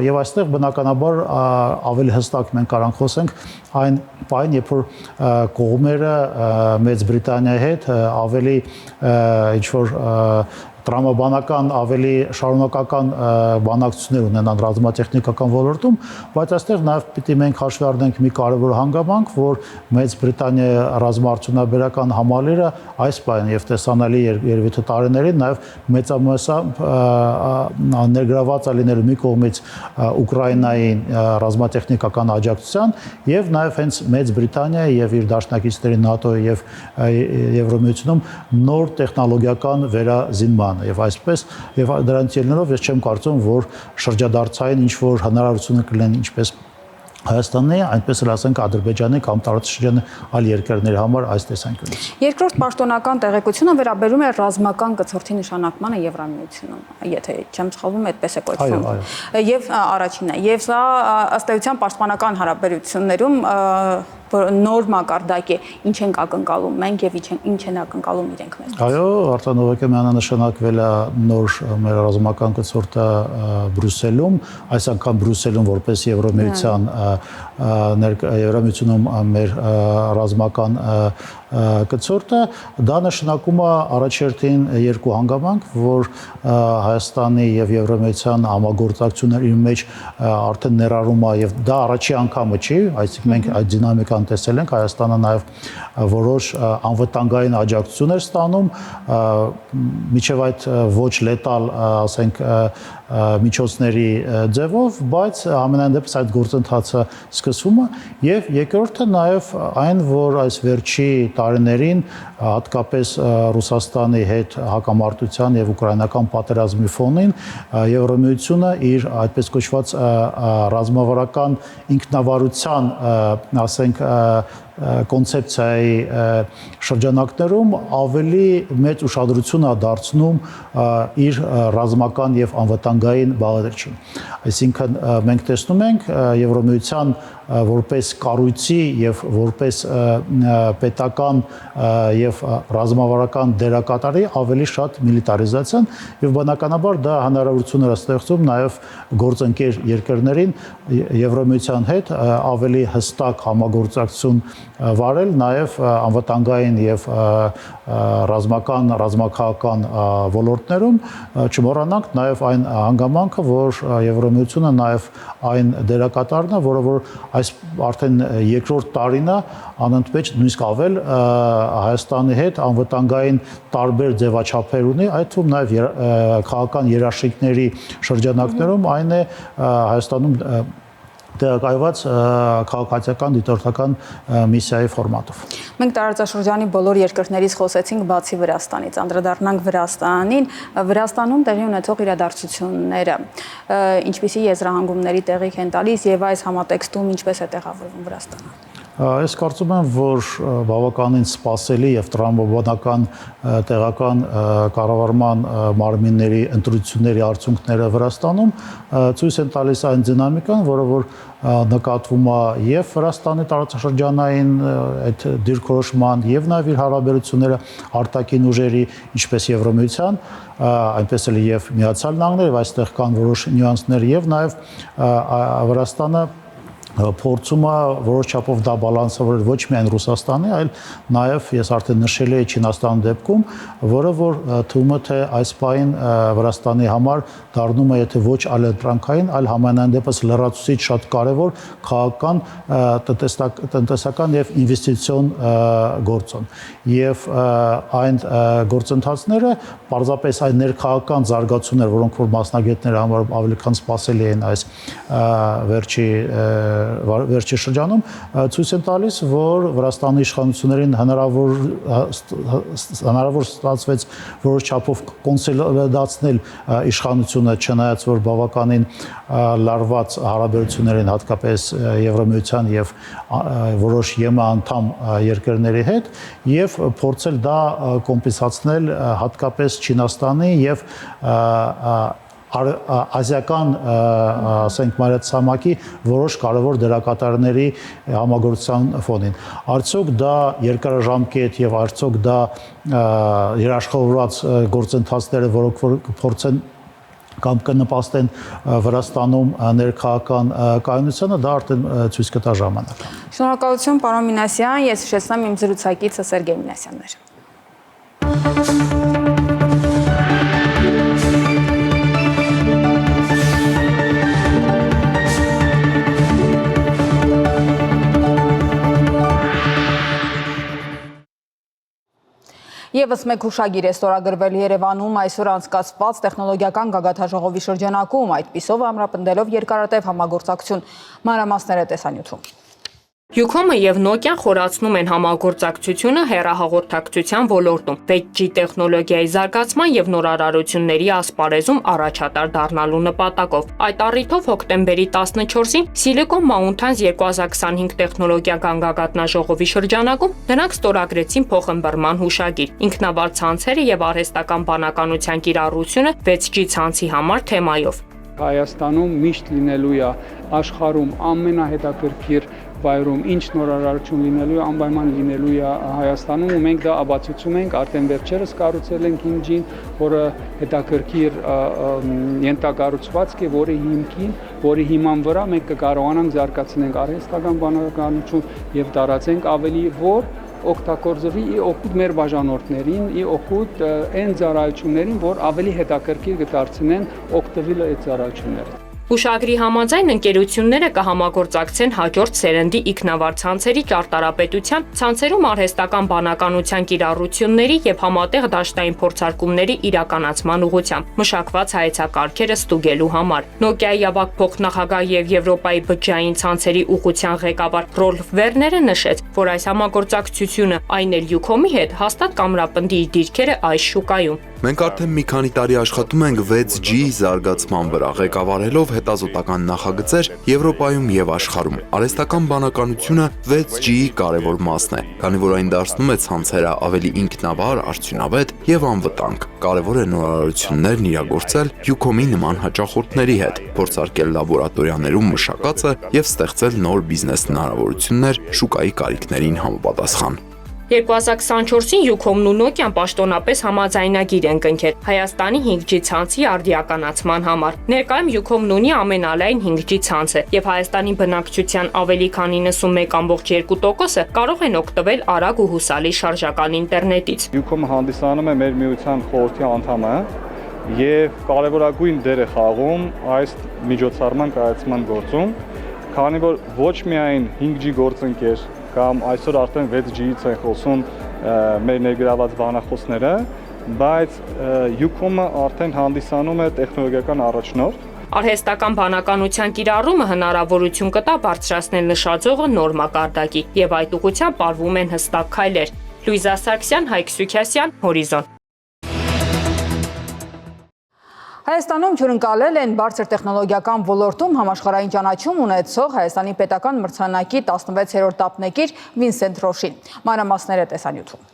S9: եւ այստեղ բնականաբար ավելի հստակ մենք կարանք խոսենք այն պայն, երբ որ կողմերը Մեծ Բրիտանիայի հետ ավելի ինչ որ տրամաբանական ավելի շարունակական բանակցություններ ունենան ռազմատեխնիկական ոլորտում, բայց այստեղ նաև պիտի մենք հաշվի առնենք մի կարևոր հանգամանք, որ Մեծ Բրիտանիայի ռազմաարդյունաբերական համալիրը այս պայն եւ տեսանելի երևի տարիներին նաև մեծամասամբ ներգրաված է լինելու մի կողմից Ուկրաինայի ռազմատեխնիկական աջակցության եւ նաև հենց Մեծ Բրիտանիայի եւ իր դաշնակիցների ՆԱՏՕ-ի եւ Եվրոմիությունում նոր տեխնոլոգիական վերազինման եւ այսպես եւ դրանից ելնելով ես չեմ կարծում, որ շրջադարձային ինչ որ հնարավորություն կլինեն ինչպես Հայաստանի, այնպես էլ ասենք Ադրբեջանի կամ տարածաշրջանի այլ երկրների համար այս տեսանկյունից։
S1: Երկրորդ պաշտոնական տեղեկությունը վերաբերում է ռազմական կցորդի նշանակմանը Եվրամիությունում, եթե չեմ սխալվում, այդպես է կոչվում։ Եվ առաջինն է, եւ սա ըստ էության պաշտպանական հարաբերություններում նոր մակարդակ է, ինչ ենք ակնկալում մենք եւ ինչ են ակնկալում իրենք մեզ։ Այո,
S9: Արտան Հովհաննիսյանը նշանակվել է նոր մեր ռազմական կցորդը Բրյուսելում, այս անգամ Բրյուսելում որպես Եվրոմիության Եվրոմիությունում մեր ռազմական կցորդը, դա նշանակում է առաջերտին երկու հանգամանք, որ Հայաստանի եւ Եվրոմիության համագործակցությունները իր մեջ արդեն ներառում է եւ դա առաջի անգամը չի, այսինքն մենք այդ դինամիկան տեսել ենք, Հայաստանը նաեւ որոշ անվտանգային աջակցություններ ստանում, միջև այդ ոչ լետալ, ասենք, միջոցների ձևով, բայց ամենայն դեպս այդ գործընթացը սկսվում է եւ երկրորդը նաեւ այն, որ այս վերջի տարիներին հատկապես Ռուսաստանի հետ հակամարտության եւ ուկրաինական պատերազմի ֆոնին Եվրոմիությունը իր այդպես կոչված ռազմավարական ինքնավարության, ասենք, կոնցեպցիայի շրջանակներում ավելի մեծ ուշադրություն է դարձնում իր ռազմական եւ անվտանգային բաղադրիչին։ Այսինքն մենք տեսնում ենք Եվրոմիության որպես կառույցի եւ որպես պետական եւ ռազմավարական դերակատարի ավելի շատ միլիտարիզացիան եւ բնականաբար դա հնարավորություն է ստեղծում նաեւ գործընկեր երկրներին Եվրոմիության հետ ավելի հստակ համագործակցություն վարել նաեւ անվտանգային եւ ռազմաքաղաքական ոլորտներում, չմոռանանք նաեւ այն հանգամանքը, որ Եվրոմիությունը նաեւ այն դերակատարն է, որը որ այս արդեն երկրորդ տարին է անընդմեջ նույնիսկ ավել Հայաստանի հետ անվտանգային տարբեր ձևաչափեր ունի, այդ թվում նաև քաղաքական երաշխիքների շրջանակներում այն է Հայաստանում տեղակայված քաղաքացիական դիտորդական միսիայի ֆորմատով։
S1: Մենք տարածաշրջանի բոլոր երկրներից խոսեցինք բացի Վրաստանից, անդրադառնանք Վրաստանին, Վրաստանում տեղի ունեցող իրադարձությունները, ինչպիսի եզրահանգումների տեղիք են տալիս եւ այս համատեքստում ինչպես է տեղավորվում Վրաստանը։
S9: Ես կարծում եմ, որ բավականին սպասելի եւ տրամաբանական տեղական կառավարման մարմինների ընտրությունների արդյունքները Վրաստանում ցույց են տալիս այն դինամիկան, որը որ նկատվում է եւ Վրաստանի տարածաշրջանային այդ դիրքորոշման եւ նաեւ իր հարաբերությունները արտաքին ուժերի, ինչպես Եվրոմիության, այնպես էլ եւ Միացյալ Նահանգներ, այստեղ կան որոշ նյուանսներ եւ նաեւ Վրաստանը փորձում է որոշ չափով դա բալանսավորել ոչ միայն Ռուսաստանի, այլ նաև ես արդեն նշել էի Չինաստանի դեպքում, որը որ թվում է թե այս պահին Վրաստանի համար դառնում է եթե ոչ allentրանքային, այլ համենայն դեպս լրացուցիչ շատ կարևոր քաղաքական, տնտեսական եւ ինվեստիցիոն գործոն։ Եվ այն գործընթացները պարզապես այն ներքաղաքական զարգացումներ, որոնք որ մասնագետները համար ավելի քան սպասելի են այս վերջի շրջանում ցույց են տալիս, որ Վրաստանի իշխանություններին հնարավոր ստացվեց որոշ չափով կոնսոլիդացնել իշխանությունը, չնայած որ բավականին լարված հարաբերություններին հատկապես Եվրամիության եւ որոշ ԵՄ անդամ երկրների հետ եւ փորձել դա կոմպենսացնել հատկապես Չինաստանի եւ ազիական, ասենք մայրցամաքի որոշ կարևոր դերակատարների համագործության ֆոնին։ Արդյոք դա երկարաժամկետ եւ արդյոք դա երաշխավորված գործընթացները, որոնք որ փորձեն կամ կնպաստեն Վրաստանում ներքաղաքական կայունությանը, դա արդեն ցույց կտա ժամանակը։
S1: Շնորհակալություն, պարոն Մինասյան, ես հիշեցնեմ իմ զրուցակիցը Սերգեյ Մինասյանն էր։ Եվս մեկ հուշագիր է ստորագրվել Երևանում այսօր անցկացված տեխնոլոգիական գագաթաժողովի շրջանակում, այդպիսով ամրապնդելով երկարատև համագործակցություն, մանրամասները տեսանյութում։
S10: Ucom-ը եւ Nokia-ն խորացնում են համագործակցությունը հեռահաղորդակցության ոլորտում, 5G տեխնոլոգիայի զարգացման եւ նորարարությունների ասպարեզում առաջատար դառնալու նպատակով։ Այդ առիթով հոկտեմբերի 14-ին Silicon Mountains 2025 տեխնոլոգիական գագաթնաժողովի շրջանակում նրանք ստորագրեցին փոխըմբռնման հուշագիր, ինքնավար ցանցերը եւ արհեստական բանականության կիրառությունը 5G ցանցի համար թեմայով։
S11: Հայաստանում միշտ լինելու է աշխարհում ամենահետաքրքիր վայրում ինչ նորարարություն լինելու է, անպայման լինելու է Հայաստանում, ու մենք դա աբացուցում ենք, արդեն վերջերս կառուցել ենք 5G-ին, որը հետաքրքիր ենթակառուցվածք է, որի հիման վրա մենք կկարողանանք զարգացնենք արհեստական բանականություն եւ տարածենք ավելի, որ օգտագործվի օգուտ մեր բաժանորդներին, օգուտ այն ծառայություններին, որ ավելի հետաքրքիր կդարձնեն օգտվելը այդ ծառայությունները։
S10: Հուշագրի համաձայն ընկերությունները կհամագործակցեն հաջորդ սերնդի ինքնավար ցանցերի ճարտարապետության, ցանցերում արհեստական բանականության կիրառությունների եւ համատեղ դաշտային փորձարկումների իրականացման ուղղությամբ մշակված հայեցակարգերը ստուգելու համար։ Nokia-ի ավագ փոխնախագահ եւ Եվրոպայի բջջային ցանցերի ուղղության ղեկավար Ռոլֆ Վերները նշեց, որ այս համագործակցությունը այն էլ Ucom-ի հետ հաստատ կամրապնդի իր դիրքերը այս շուկայում։
S12: Մենք արդեն մի քանի տարի աշխատում ենք 6G զարգացման վրա, ղեկավարելով հետազոտական նախագծեր Եվրոպայում եւ աշխարհում։ Արհեստական բանականությունը 6G-ի կարևոր մասն է, քանի որ այն դարձնում է ցանցերը ավելի ինքնավար, արդյունավետ եւ անվտանգ։ Կարևոր է նորարարություններն իրագործել Ucom-ի նման հաճախորդների հետ, փորձարկել լաբորատորիաներում մշակածը եւ ստեղծել նոր բիզնես հնարավորություններ շուկայի կարիքներին համապատասխան։
S10: 2024-ին Ucom-ն ու Nokia-ն պաշտոնապես համաձայնագիր են կնքել Հայաստանի 5G ցանցի արդիականացման համար։ Ներկայում Ucom-ն ունի ամենալայն 5G ցանցը եւ Հայաստանի բնակչության ավելի քան 91.2%-ը կարող են օգտվել արագ ու հուսալի շարժական ինտերնետից։
S11: Ucom-ը հանդիսանում է մեր միության խորհրդի անդամը եւ կարևորագույն դեր է խաղում այս միջոցառման կայացման գործում, քանի որ ոչ միայն 5G գործընկեր կամ այսօր արդեն 6G-ից են խոսում մեր ներգրաված բանախոսները, բայց Ucom-ը արդեն հանդիսանում է տեխնոլոգիական առաջնորդ։
S10: Արհեստական բանականության կիրառումը հնարավորություն կտա բարձրացնել նշաձողը նոր մակարդակի եւ այդ ուղղությամբ արվում են հստակ քայլեր։ Լուիզա Սարգսյան, Հայկ Սուքյասյան, Հորիզոն։
S1: Հայաստանում հյուրընկալել են բարձր տեխնոլոգիական ոլորտում համաշխարհային ճանաչում ունեցող Հայաստանի պետական մրցանակի 16-րդ դափնեկիր Վինսենտ Ռոշին։ Մանրամասները տեսանյութում։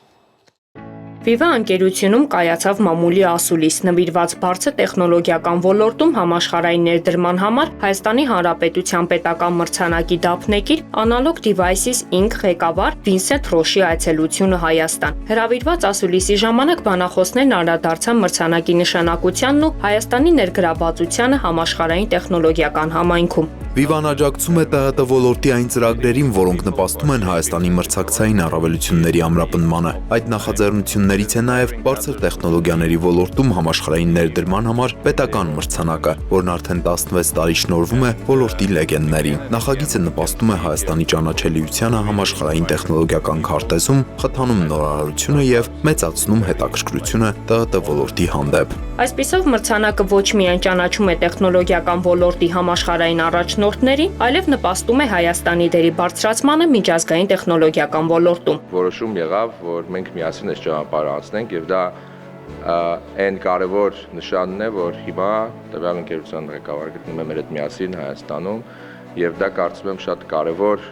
S10: Viva ընկերությունում կայացավ մամուլի ասուլիս նվիրված բարձր տեխնոլոգիական ոլորտում համաշխարհային ներդրման համար Հայաստանի Հանրապետության պետական մրցանակի դափնեկիր Analog Devices Inc. ղեկավար Վինսենտ Ռոշի այցելությունը Հայաստան։ Հրավիրված ասուլիսի ժամանակ բանախոսներն անդրադարձան մրցանակի նշանակությանն ու Հայաստանի ներգրավվածությանը համաշխարհային տեխնոլոգիական համայնքում։
S12: Vivan աջակցում է ՏՀՏ ոլորտի այն ծրագրերին, որոնք նպաստում են Հայաստանի մրցակցային առավելությունների ամրապնդմանը։ Այդ նախաձեռնություններից է նաև բարձր տեխնոլոգիաների ոլորտում համաշխարհային ներդրման համար պետական մրցանակը, որն արդեն 16 տարի շնորհվում է ոլորտի լեգենդներին։ Նախագիծը նպաստում է Հայաստանի ճանաչելիությանը համաշխարհային տեխնոլոգիական քարտեզում, խթանում նորարարությունը եւ մեծացնում հետաքրքրությունը ՏՀՏ ոլորտի հանդեպ։
S10: Այսպիսով մրցանակը ոչ միայն ճանաչում է տեխնոլոգիական ոլորտի համաշխարհային առաջնորդներին, այլև նպաստում է Հայաստանի դերի բարձրացմանը միջազգային տեխնոլոգիական ոլորտում։
S13: Որոշում եղավ, որ մենք միասին այս ճանապարհը անցնենք եւ դա այն կարևոր նշանն է, որ հիմա տվյալ ընկերության ղեկավարը գտնում է մեր հետ միասին Հայաստանում եւ դա կարծում եմ շատ կարևոր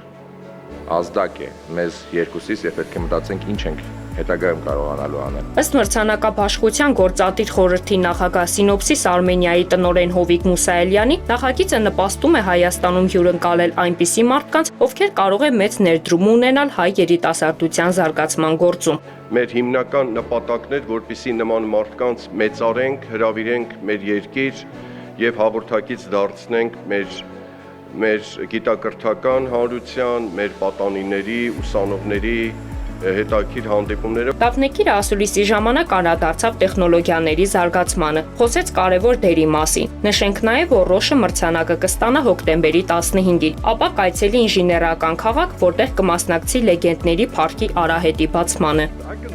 S13: ազդակ է մեզ երկուսից եւ պետք է մտածենք ինչ ենք հետագայում կարողանալու անել։
S10: Ըստ մրցանակաբաշխության գործադիր խորհրդի նախագահ Սինոպսիս Արմենիայի տնօրեն Հովիկ Մուսայելյանի նախագիծը նպաստում է Հայաստանում հյուրընկալել այնպիսի մարդկանց, ովքեր կարող է մեծ ներդրում ունենալ հայ երիտասարդության զարգացման գործում։
S14: Մեր հիմնական նպատակն է, որպեսզի նման մարդկանց մեծարենք, հրավիրենք մեր երկիր եւ հաղորդակից դարձնենք մեր գիտակրթական հանրության, մեր պատանիների, ուսանողների հետաքրքիր հանդիպումները։
S10: Դավնեկիրը ասուլիսի ժամանակ անդրադարձավ տեխնոլոգիաների զարգացմանը, խոսեց կարևոր դերի մասին։ Նշենք նաև, որ Ռոշը մրցանակը կստանա հոկտեմբերի 15-ին, ապա կայցելի ինժեներական քաղաք, որտեղ կմասնակցի լեգենդների փառքի արահետի բացմանը։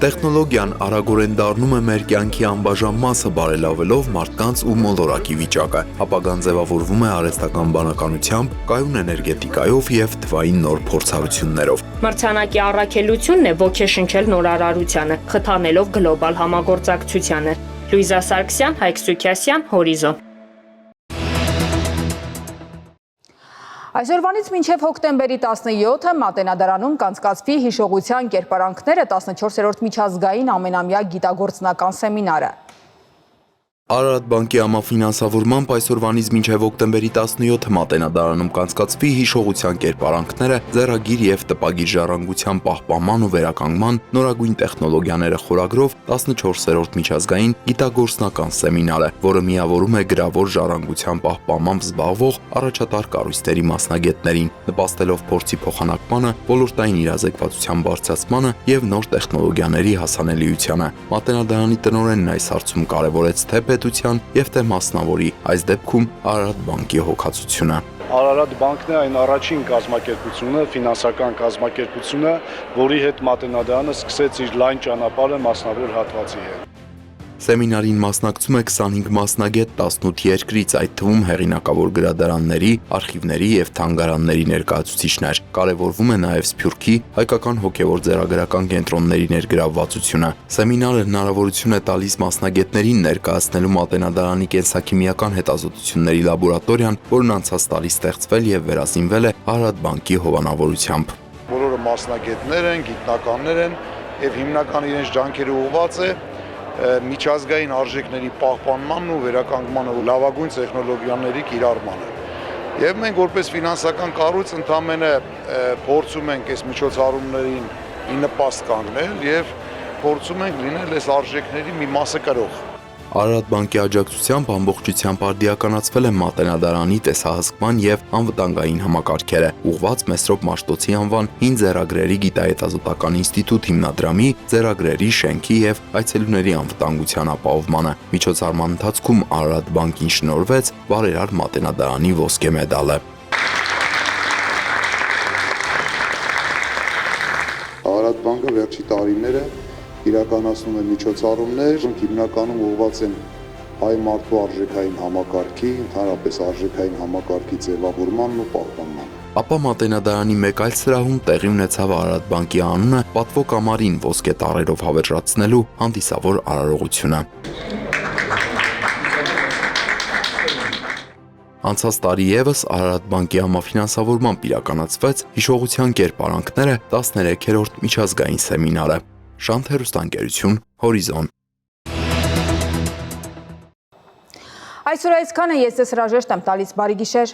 S12: Տեխնոլոգիան արագորեն դառնում է մեր կյանքի անբաժան մասը, բարելավելով մարդկանց ու մոլորակի վիճակը։ Ապագան ձևավորվում է արհեստական բանականությամբ, կայուն էներգետիկայով եւ թվային նոր փորձառություններով։
S10: Մրցանակի առաքելությունն է ոգեշնչել նորարարությանը, խթանելով գլոբալ համագործակցությանը։ Լուիզա Սարգսյան, Հայկ Սուքիասյան, Հորիզոն։
S1: Այսօրվանից մինչև հոկտեմբերի 17-ը Մատենադարանում կանցկացվի հիշողության կերպարանքները 14-րդ միջազգային ամենամյա գիտագործնական սեմինարը։
S12: Արարատ բանկի համաֆինանսավորմամբ այսօրվանից մինչև հոկտեմբերի 17-ը Մատենադարանում կանցկացվի հիշողության կերպարանքները, ձեռագիր եւ տպագիր ժառանգության պահպանման ու վերականգնման նորագույն տեխնոլոգիաները խորագրով 14-րդ միջազգային գիտագործնական սեմինարը, որը միավորում է գրավոր ժառանգության պահպանմամբ զբաղվող առաջատար կառույցների մասնագետներին, նպաստելով փորձի փոխանակմանը, ոլորտային իրազեկվածության բարձրացմանը եւ նոր տեխնոլոգիաների հասանելիությանը։ Մատենադարանի տնօրենն այս հարցում կարևորեց թե պետության եւ թե մասնավորի, այս դեպքում Արարատ բանկի հոգացությունը։
S11: Արարատ բանկն է այն առաջին կազմակերպությունը, ֆինանսական կազմակերպությունը, որի հետ Մատենադարանը սկսեց իր լայն ճանապարհը մասնավոր հատվածի հետ։
S12: Սեմինարին մասնակցում է 25 մասնագետ 18 երկրից, այդ թվում հեղինակավոր գրադարանների, արխիվների եւ թանգարանների ներկայացուցիչներ։ Կարևորվում է նաեւ Սփյուռքի հայկական հոգեվոր ձեռագրական կենտրոնների ներգրավվածությունը։ Սեմինարը հնարավորություն է տալիս մասնագետներին ներկայացնելու Մատենադարանի կենսաքիմիական հետազոտությունների լաբորատորիան, որն անցած տարի ստեղծվել եւ վերազինվել է Արարատ բանկի հովանավորությամբ։
S15: Բոլորը մասնագետներ են, գիտնականներ են եւ հիմնական իրենց ջանքերը ուղղված է միջազգային արժեքների պահպանմանն ու վերականգնմանը ու լավագույն տեխնոլոգիաների կիրառմանը։ Եվ մենք որպես ֆինանսական կառույց ընդհանրապես փորձում ենք այս միջոցառումներին ի նպաստ կանգնել եւ փորձում ենք լինել այս արժեքների մի մասը կրող։
S12: Արարատ բանկի աջակցությամբ ամբողջությամբ արդիականացվել է Մատենադարանի տեսահսկման եւ անվտանգային համակարգերը, ուղղված Մեսրոպ Մաշտոցի անվան 5 ձեռագրերի գիտահետազոտական ինստիտուտ հիմնադրամի, ձեռագրերի, շենքի եւ այցելուների անվտանգության ապահովմանը։ Միջոցառման ընթացքում Արարատ բանկին շնորհվեց Բարերար Մատենադարանի ոսկե մեդալը։
S15: Արարատ բանկը վերջի տարիները իրականացնում է միջոցառումներ, որոնք հիմնականում ուղղված են հայ մարդու արժեքային համակարգի, ընդհանրապես արժեքային համակարգի ձևավորմանն ու պահպանմանը։
S12: Ապա Մատենադարանի մեկ այլ սրահում տեղի ունեցավ Արարատ բանկի անունը պատվո կամարին ոսկե տառերով հավերժացնելու հանդիսավոր արարողությունը։ Անցած տարի եւս Արարատ բանկի համաֆինանսավորմամբ իրականացվեց հիշողության կերպարանքները 13-րդ միջազգային սեմինարը։ Շանթ հեռուստաընկերություն, Հորիզոն։
S1: Այսօր այսքանը, ես ձեզ հրաժեշտ եմ տալիս, բարի գիշեր։